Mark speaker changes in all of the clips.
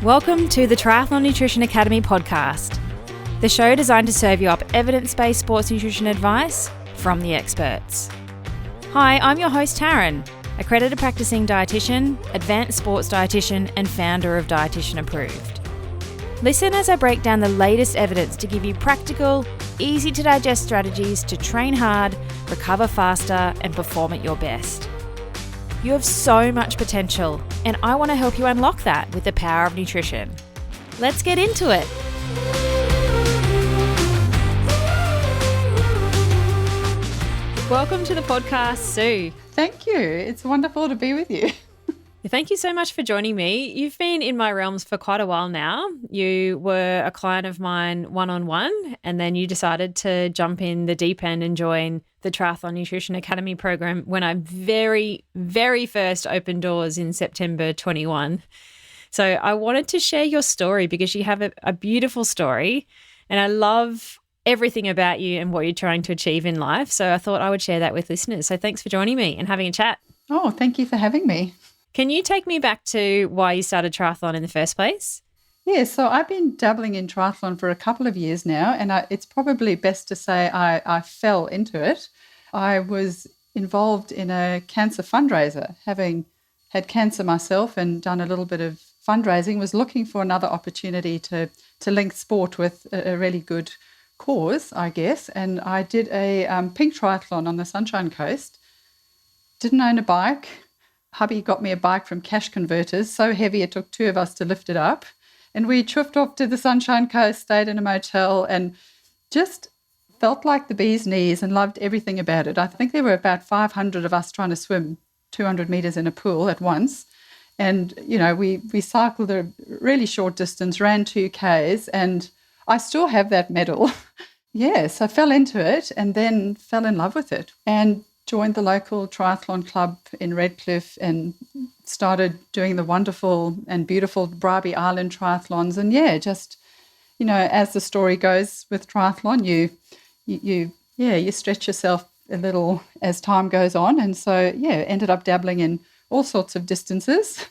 Speaker 1: Welcome to the Triathlon Nutrition Academy podcast, the show designed to serve you up evidence-based sports nutrition advice from the experts. Hi, I'm your host Taryn, accredited practicing dietitian, advanced sports dietitian, and founder of Dietitian Approved. Listen as I break down the latest evidence to give you practical, easy to digest strategies to train hard, recover faster, and perform at your best. You have so much potential, and I want to help you unlock that with the power of nutrition. Let's get into it. Welcome to the podcast, Sue.
Speaker 2: Thank you. It's wonderful to be with you.
Speaker 1: Thank you so much for joining me. You've been in my realms for quite a while now. You were a client of mine one-on-one, and then you decided to jump in the deep end and join the Triathlon Nutrition Academy program when I very first opened doors in September 21. So I wanted to share your story because you have a beautiful story, and I love everything about you and what you're trying to achieve in life. So I thought I would share that with listeners. So thanks for joining me and having a chat.
Speaker 2: Oh, thank you for having me.
Speaker 1: Can you take me back to why you started triathlon in the first place?
Speaker 2: Yeah, so I've been dabbling in triathlon for a couple of years now, and it's probably best to say I fell into it. I was involved in a cancer fundraiser, having had cancer myself and done a little bit of fundraising, was looking for another opportunity to link sport with a really good cause, I guess. And I did a pink triathlon on the Sunshine Coast. Didn't own a bike. Hubby got me a bike from Cash Converters, so heavy it took two of us to lift it up. And we chuffed off to the Sunshine Coast, stayed in a motel, and just felt like the bee's knees and loved everything about it. I think there were about 500 of us trying to swim 200 metres in a pool at once. And, you know, we cycled a really short distance, ran 2Ks, and I still have that medal. Yes, I fell into it and then fell in love with it and joined the local triathlon club in Redcliffe and started doing the wonderful and beautiful Bribie Island triathlons. And yeah, just, you know, as the story goes with triathlon, you stretch yourself a little as time goes on. And so, yeah, ended up dabbling in all sorts of distances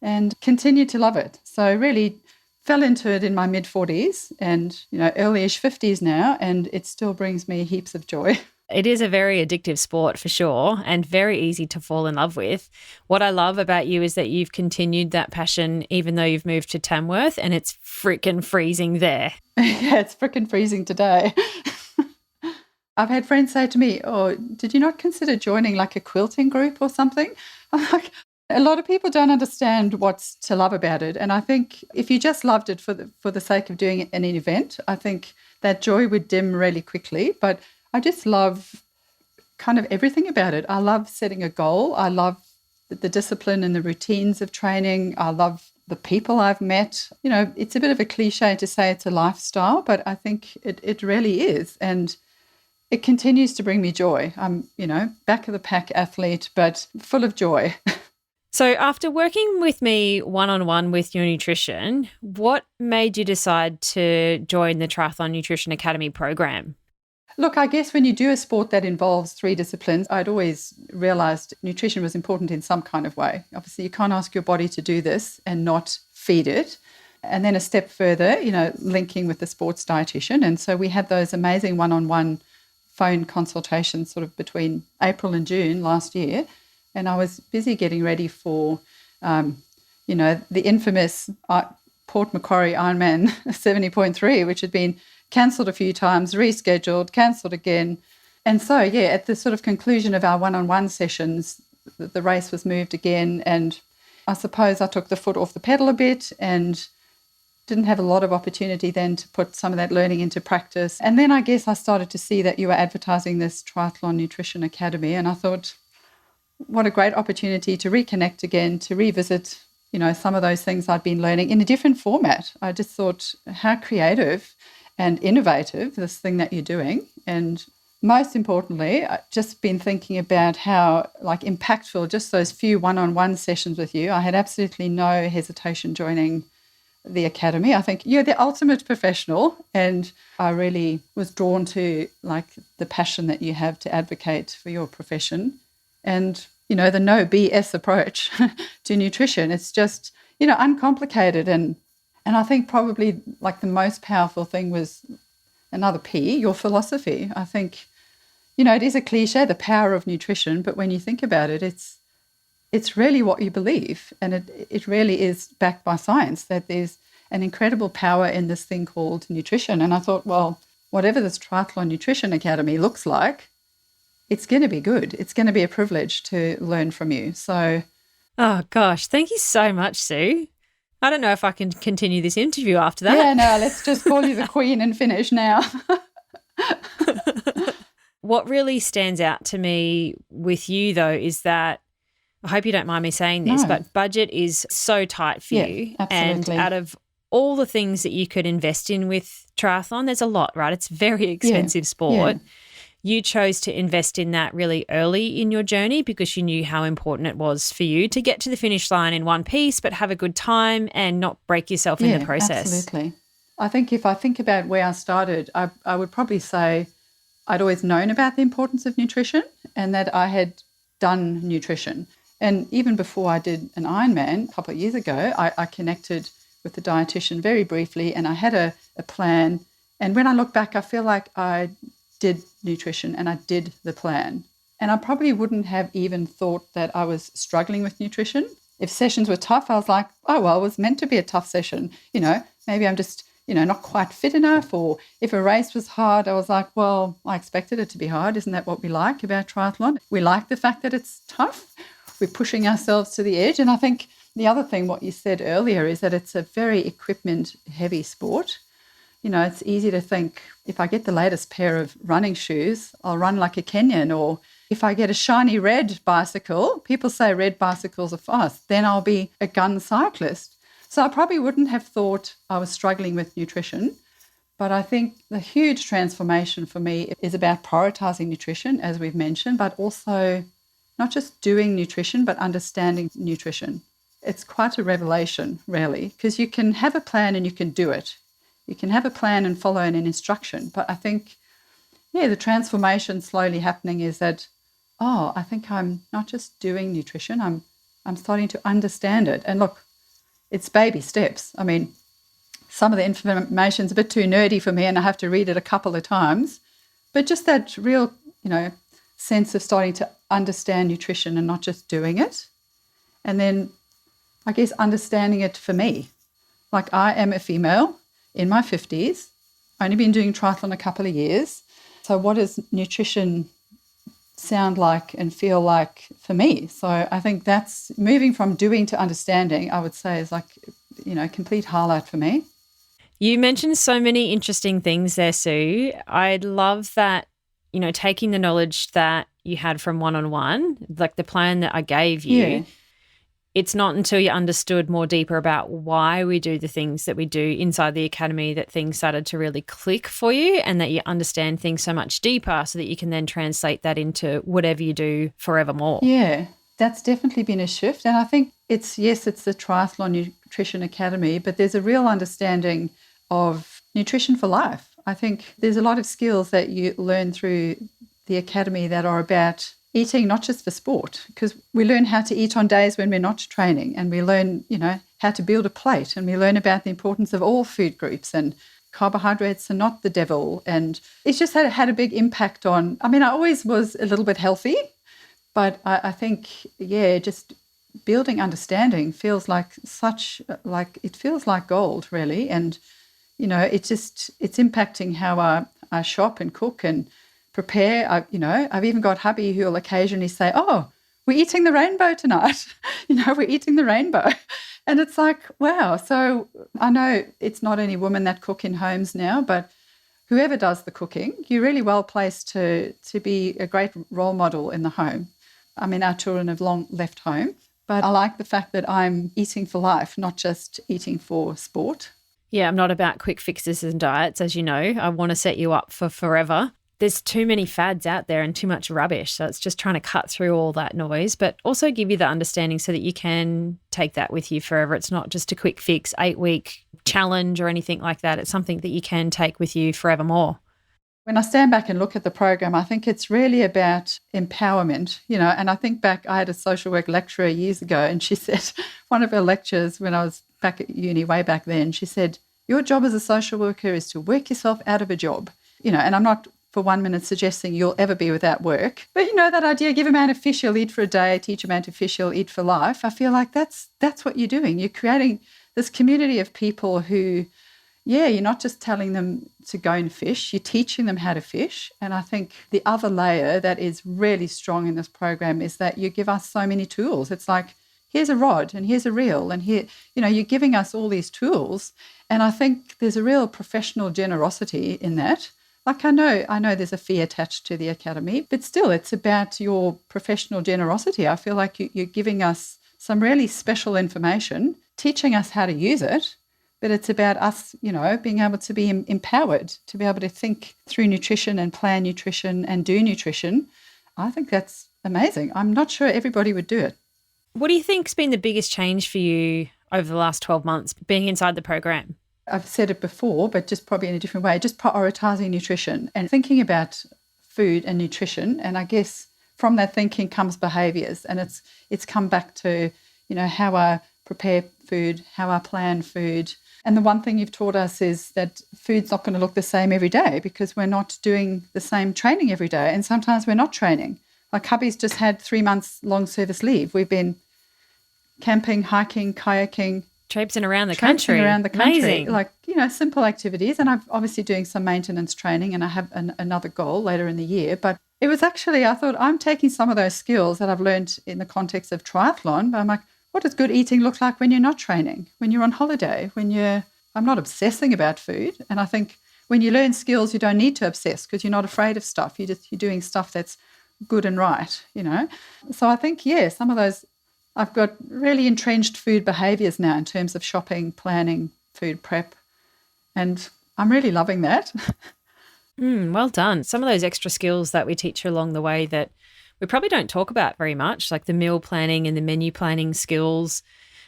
Speaker 2: and continued to love it. So really fell into it in my mid-40s and, you know, early-ish 50s now, and it still brings me heaps of joy.
Speaker 1: It is a very addictive sport for sure, and very easy to fall in love with. What I love about you is that you've continued that passion even though you've moved to Tamworth and it's freaking freezing there.
Speaker 2: Yeah, it's freaking freezing today. I've had friends say to me, "Oh, did you not consider joining like a quilting group or something?" I'm like, a lot of people don't understand what's to love about it. And I think if you just loved it for the sake of doing an event, I think that joy would dim really quickly. But I just love kind of everything about it. I love setting a goal. I love the discipline and the routines of training. I love the people I've met. You know, it's a bit of a cliche to say it's a lifestyle, but I think it really is. And it continues to bring me joy. I'm, you know, back of the pack athlete, but full of joy.
Speaker 1: So after working with me one-on-one with your nutrition, what made you decide to join the Triathlon Nutrition Academy program?
Speaker 2: Look, I guess when you do a sport that involves three disciplines, I'd always realised nutrition was important in some kind of way. Obviously, you can't ask your body to do this and not feed it. And then a step further, you know, linking with the sports dietitian. And so we had those amazing one-on-one phone consultations sort of between April and June last year. And I was busy getting ready for, you know, the infamous Port Macquarie Ironman 70.3, which had been cancelled a few times, rescheduled, cancelled again. And so, yeah, at the sort of conclusion of our one-on-one sessions, the race was moved again. And I suppose I took the foot off the pedal a bit and didn't have a lot of opportunity then to put some of that learning into practice. And then I guess I started to see that you were advertising this Triathlon Nutrition Academy. And I thought, what a great opportunity to reconnect again, to revisit, you know, some of those things I'd been learning in a different format. I just thought, how creative and innovative this thing that you're doing. And most importantly, I've just been thinking about how like impactful just those few one-on-one sessions with you. I had absolutely no hesitation joining the academy. I think you're the ultimate professional, and I really was drawn to like the passion that you have to advocate for your profession and, you know, the no BS approach to nutrition. It's just, uncomplicated. And I think probably like the most powerful thing was another P, your philosophy. I think, it is a cliche, the power of nutrition, but when you think about it, it's really what you believe. And it really is backed by science, that there's an incredible power in this thing called nutrition. And I thought, well, whatever this Triathlon Nutrition Academy looks like, it's going to be good. It's going to be a privilege to learn from you. So,
Speaker 1: oh gosh, thank you so much, Sue. I don't know if I can continue this interview after that.
Speaker 2: Yeah, no, let's just call you the queen and finish now.
Speaker 1: What really stands out to me with you, though, is that, I hope you don't mind me saying this, but budget is so tight for you.
Speaker 2: Absolutely.
Speaker 1: And out of all the things that you could invest in with triathlon, there's a lot, right? It's a very expensive sport.
Speaker 2: Yeah.
Speaker 1: You chose to invest in that really early in your journey because you knew how important it was for you to get to the finish line in one piece, but have a good time and not break yourself in the process.
Speaker 2: Absolutely. I think if I think about where I started, I would probably say I'd always known about the importance of nutrition and that I had done nutrition. And even before I did an Ironman a couple of years ago, I connected with the dietitian very briefly and I had a plan. And when I look back, I feel like I did nutrition and I did the plan. And I probably wouldn't have even thought that I was struggling with nutrition. If sessions were tough, I was like, oh, well, it was meant to be a tough session. Maybe I'm just, not quite fit enough. Or if a race was hard, I was like, well, I expected it to be hard. Isn't that what we like about triathlon? We like the fact that it's tough. We're pushing ourselves to the edge. And I think the other thing, what you said earlier, is that it's a very equipment-heavy sport. It's easy to think if I get the latest pair of running shoes, I'll run like a Kenyan. Or if I get a shiny red bicycle, people say red bicycles are fast, then I'll be a gun cyclist. So I probably wouldn't have thought I was struggling with nutrition. But I think the huge transformation for me is about prioritizing nutrition, as we've mentioned, but also not just doing nutrition, but understanding nutrition. It's quite a revelation, really, because you can have a plan and you can do it. You can have a plan and follow an instruction. But I think, the transformation slowly happening is that, I think I'm not just doing nutrition, I'm starting to understand it. And look, it's baby steps. I mean, some of the information's a bit too nerdy for me and I have to read it a couple of times. But just that real, sense of starting to understand nutrition and not just doing it. And then, I guess, understanding it for me. Like, I am a female in my 50s, only been doing triathlon a couple of years. So what does nutrition sound like and feel like for me? So I think that's moving from doing to understanding, I would say, is like, a complete highlight for me.
Speaker 1: You mentioned so many interesting things there, Sue. I love that, taking the knowledge that you had from one-on-one, like the plan that I gave you, it's not until you understood more deeper about why we do the things that we do inside the academy that things started to really click for you and that you understand things so much deeper so that you can then translate that into whatever you do forevermore.
Speaker 2: Yeah, that's definitely been a shift. And I think it's the Triathlon Nutrition Academy, but there's a real understanding of nutrition for life. I think there's a lot of skills that you learn through the academy that are about eating not just for sport, because we learn how to eat on days when we're not training, and we learn, how to build a plate, and we learn about the importance of all food groups, and carbohydrates are not the devil. And it's just had a big impact on, I always was a little bit healthy, but I think, just building understanding feels like it feels like gold, really. And, it's impacting how I shop and cook and prepare. I've even got hubby who will occasionally say, oh, we're eating the rainbow tonight. We're eating the rainbow. And it's like, wow. So I know it's not only women that cook in homes now, but whoever does the cooking, you're really well placed to be a great role model in the home. Our children have long left home, but I like the fact that I'm eating for life, not just eating for sport.
Speaker 1: Yeah, I'm not about quick fixes and diets, as you know. I want to set you up for forever. There's too many fads out there and too much rubbish. So it's just trying to cut through all that noise, but also give you the understanding so that you can take that with you forever. It's not just a quick fix, 8-week challenge or anything like that. It's something that you can take with you forevermore.
Speaker 2: When I stand back and look at the program, I think it's really about empowerment, and I think back, I had a social work lecturer years ago, and she said, one of her lectures when I was back at uni way back then, she said, your job as a social worker is to work yourself out of a job, and I'm not for 1 minute suggesting you'll ever be without work. But that idea, give a man a fish, he'll eat for a day, teach a man to fish, he'll eat for life. I feel like that's what you're doing. You're creating this community of people who, you're not just telling them to go and fish, you're teaching them how to fish. And I think the other layer that is really strong in this program is that you give us so many tools. It's like, here's a rod and here's a reel and here, you're giving us all these tools. And I think there's a real professional generosity in that. Like I know there's a fee attached to the academy, but still it's about your professional generosity. I feel like you're giving us some really special information, teaching us how to use it, but it's about us, being able to be empowered, to be able to think through nutrition and plan nutrition and do nutrition. I think that's amazing. I'm not sure everybody would do it.
Speaker 1: What do you think's been the biggest change for you over the last 12 months being inside the program?
Speaker 2: I've said it before, but just probably in a different way, just prioritising nutrition and thinking about food and nutrition. And I guess from that thinking comes behaviours, and it's come back to, how I prepare food, how I plan food. And the one thing you've taught us is that food's not going to look the same every day because we're not doing the same training every day. And sometimes we're not training. Like hubby's just had 3 months long service leave. We've been camping, hiking, kayaking,
Speaker 1: traipsing around the country.
Speaker 2: Amazing. Like, simple activities. And I'm obviously doing some maintenance training, and I have another goal later in the year. But it was actually, I thought, I'm taking some of those skills that I've learned in the context of triathlon, but I'm like, what does good eating look like when you're not training, when you're on holiday, I'm not obsessing about food. And I think when you learn skills, you don't need to obsess because you're not afraid of stuff. You're doing stuff that's good and right, So I think, some of those, I've got really entrenched food behaviours now in terms of shopping, planning, food prep, and I'm really loving that.
Speaker 1: Well done. Some of those extra skills that we teach you along the way that we probably don't talk about very much, like the meal planning and the menu planning skills,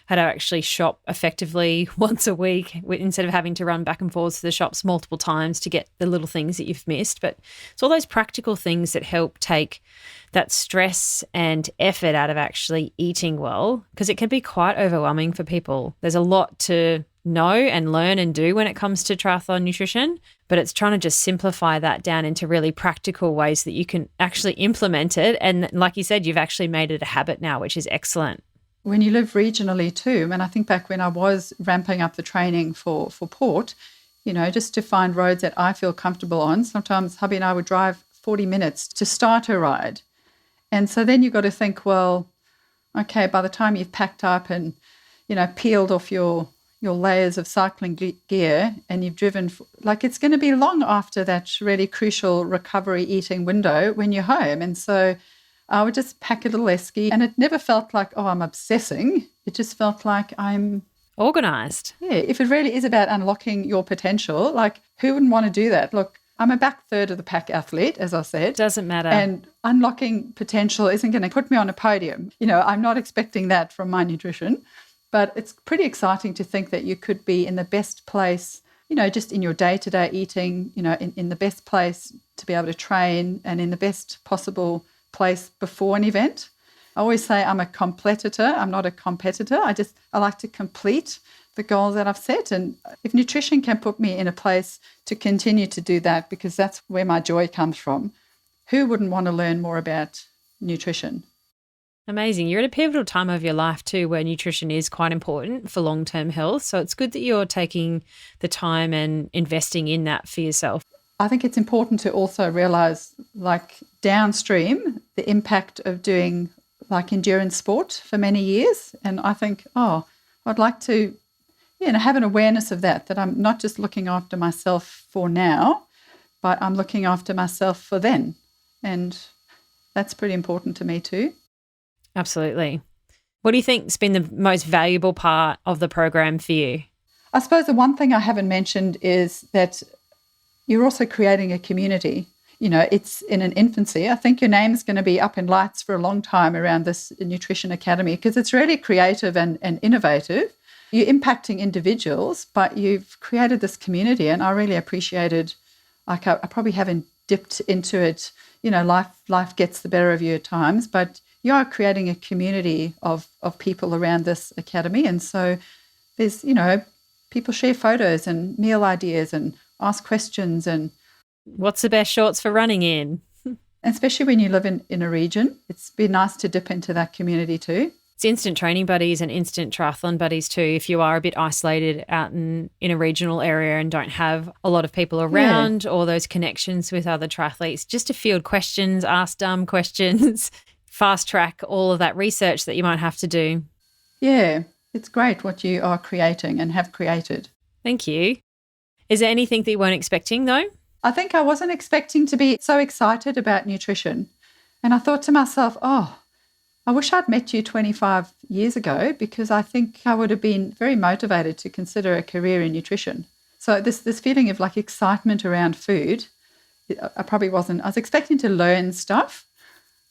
Speaker 1: how to actually shop effectively once a week instead of having to run back and forth to the shops multiple times to get the little things that you've missed. But it's all those practical things that help take that stress and effort out of actually eating well, because it can be quite overwhelming for people. There's a lot to know and learn and do when it comes to triathlon nutrition, but it's trying to just simplify that down into really practical ways that you can actually implement it. And like you said, you've actually made it a habit now, which is excellent.
Speaker 2: When you live regionally too, and I think back when I was ramping up the training for port, just to find roads that I feel comfortable on, sometimes hubby and I would drive 40 minutes to start a ride. And so then you've got to think, well, okay, by the time you've packed up and, peeled off your layers of cycling gear and you've driven, it's going to be long after that really crucial recovery eating window when you're home. And so I would just pack a little esky, and it never felt like, oh, I'm obsessing. It just felt like I'm
Speaker 1: organised.
Speaker 2: Yeah, if it really is about unlocking your potential, who wouldn't want to do that? Look, I'm a back third of the pack athlete, as I said.
Speaker 1: Doesn't matter.
Speaker 2: And unlocking potential isn't going to put me on a podium. I'm not expecting that from my nutrition, but it's pretty exciting to think that you could be in the best place, just in your day-to-day eating, in the best place to be able to train and in the best possible place before an event. I always say I'm a competitor. I'm not a competitor. I like to complete the goals that I've set. And if nutrition can put me in a place to continue to do that, because that's where my joy comes from, who wouldn't want to learn more about nutrition?
Speaker 1: Amazing. You're at a pivotal time of your life too, where nutrition is quite important for long-term health. So it's good that you're taking the time and investing in that for yourself.
Speaker 2: I think it's important to also realise, downstream, the impact of doing endurance sport for many years. And I think, I'd like to, have an awareness of that I'm not just looking after myself for now, but I'm looking after myself for then. And that's pretty important to me too.
Speaker 1: Absolutely. What do you think's been the most valuable part of the program for you?
Speaker 2: I suppose the one thing I haven't mentioned is that you're also creating a community. It's in an infancy. I think your name is going to be up in lights for a long time around this Nutrition Academy because it's really creative and innovative. You're impacting individuals, but you've created this community, and I really appreciated Like I probably haven't dipped into it. Life gets the better of you at times, but you are creating a community of people around this academy. And so there's, people share photos and meal ideas and ask questions. And
Speaker 1: what's the best shorts for running in?
Speaker 2: Especially when you live in a region, it's been nice to dip into that community too.
Speaker 1: It's instant training buddies and instant triathlon buddies too. If you are a bit isolated out in a regional area and don't have a lot of people around or those connections with other triathletes, just to field questions, ask dumb questions, fast track all of that research that you might have to do.
Speaker 2: Yeah, it's great what you are creating and have created.
Speaker 1: Thank you. Is there anything that you weren't expecting though?
Speaker 2: I think I wasn't expecting to be so excited about nutrition. And I thought to myself, I wish I'd met you 25 years ago, because I think I would have been very motivated to consider a career in nutrition. So this feeling of like excitement around food, I probably wasn't. I was expecting to learn stuff,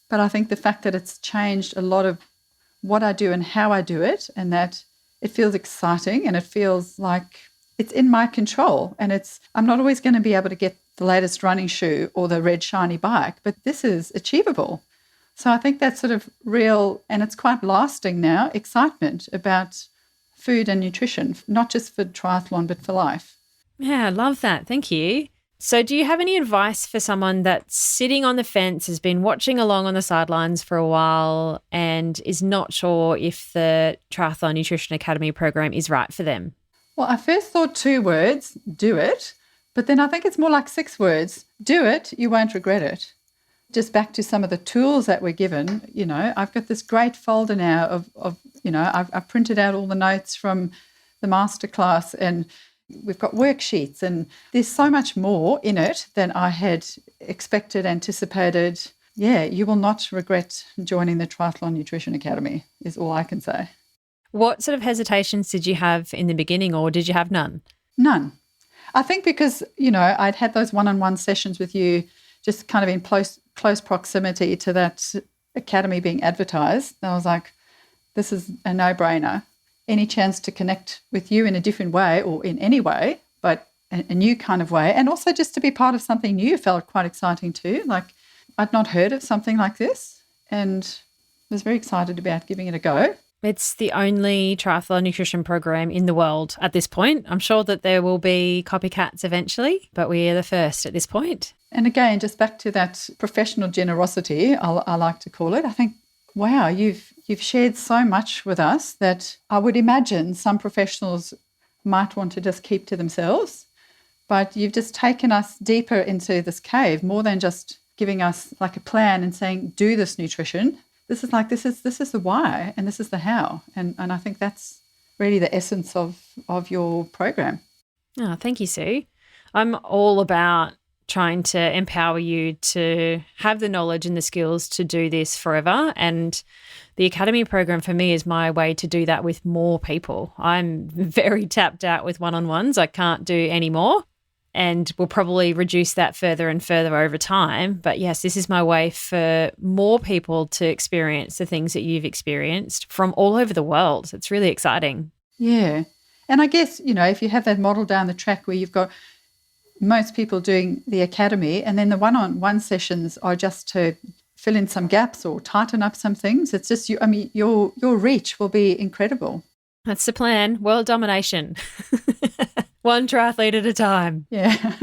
Speaker 2: but I think the fact that it's changed a lot of what I do and how I do it, and that it feels exciting and it feels like it's in my control, and I'm not always going to be able to get the latest running shoe or the red shiny bike, but this is achievable. So I think that's sort of real, and it's quite lasting now, excitement about food and nutrition, not just for triathlon, but for life.
Speaker 1: Yeah, I love that. Thank you. So do you have any advice for someone that's sitting on the fence, has been watching along on the sidelines for a while and is not sure if the Triathlon Nutrition Academy program is right for them?
Speaker 2: Well, I first thought 2 words, do it, but then I think it's more like 6 words. Do it, you won't regret it. Just back to some of the tools that we're given, I've got this great folder now of I've printed out all the notes from the masterclass, and we've got worksheets, and there's so much more in it than I had expected, anticipated. Yeah, you will not regret joining the Triathlon Nutrition Academy is all I can say.
Speaker 1: What sort of hesitations did you have in the beginning, or did you have none?
Speaker 2: None. I think because, I'd had those one-on-one sessions with you just kind of in close proximity to that academy being advertised. And I was like, this is a no-brainer. Any chance to connect with you in a different way, or in any way, but a new kind of way, and also just to be part of something new felt quite exciting too. Like, I'd not heard of something like this and was very excited about giving it a go.
Speaker 1: It's the only triathlon nutrition program in the world at this point. I'm sure that there will be copycats eventually, but we are the first at this point.
Speaker 2: And again, just back to that professional generosity, I like to call it. I think, wow, you've shared so much with us that I would imagine some professionals might want to just keep to themselves, but you've just taken us deeper into this cave, more than just giving us like a plan and saying, do this nutrition. This is the why, and this is the how. And I think that's really the essence of your program.
Speaker 1: Oh, thank you, Sue. I'm all about trying to empower you to have the knowledge and the skills to do this forever. And the Academy program for me is my way to do that with more people. I'm very tapped out with one-on-ones. I can't do any more, and we'll probably reduce that further and further over time. But yes, this is my way for more people to experience the things that you've experienced from all over the world. It's really exciting.
Speaker 2: Yeah. And I guess, if you have that model down the track where you've got most people doing the academy, and then the one-on-one sessions are just to fill in some gaps or tighten up some things. It's just your reach will be incredible.
Speaker 1: That's the plan. World domination. One triathlete at a time.
Speaker 2: Yeah.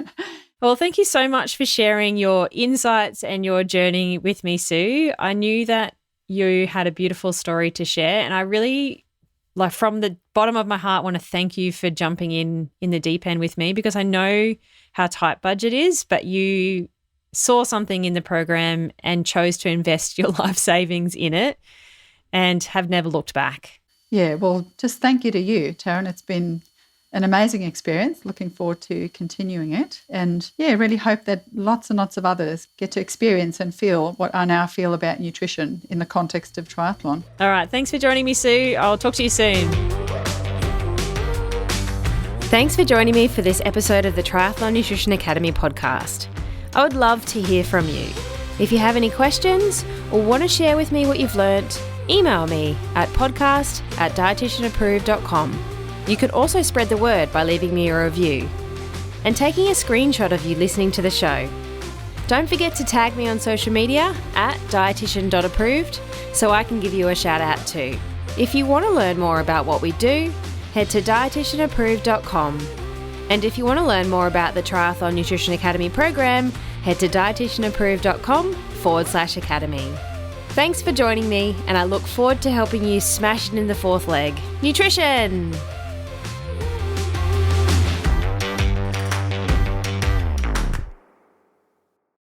Speaker 1: Well, thank you so much for sharing your insights and your journey with me, Sue. I knew that you had a beautiful story to share, and I really, from the bottom of my heart, want to thank you for jumping in the deep end with me, because I know how tight budget is, but you saw something in the program and chose to invest your life savings in it and have never looked back.
Speaker 2: Yeah, well, just thank you to you, Taryn. It's been an amazing experience. Looking forward to continuing it. And yeah, really hope that lots and lots of others get to experience and feel what I now feel about nutrition in the context of triathlon.
Speaker 1: All right. Thanks for joining me, Sue. I'll talk to you soon. Thanks for joining me for this episode of the Triathlon Nutrition Academy podcast. I would love to hear from you. If you have any questions or want to share with me what you've learnt, email me at podcast@dietitianapproved.com. You can also spread the word by leaving me a review. and taking a screenshot of you listening to the show. Don't forget to tag me on social media at dietitian.approved so I can give you a shout out too. If you want to learn more about what we do, head to dietitianapproved.com. And if you want to learn more about the Triathlon Nutrition Academy program, head to dietitianapproved.com/academy. Thanks for joining me, and I look forward to helping you smash it in the fourth leg. Nutrition!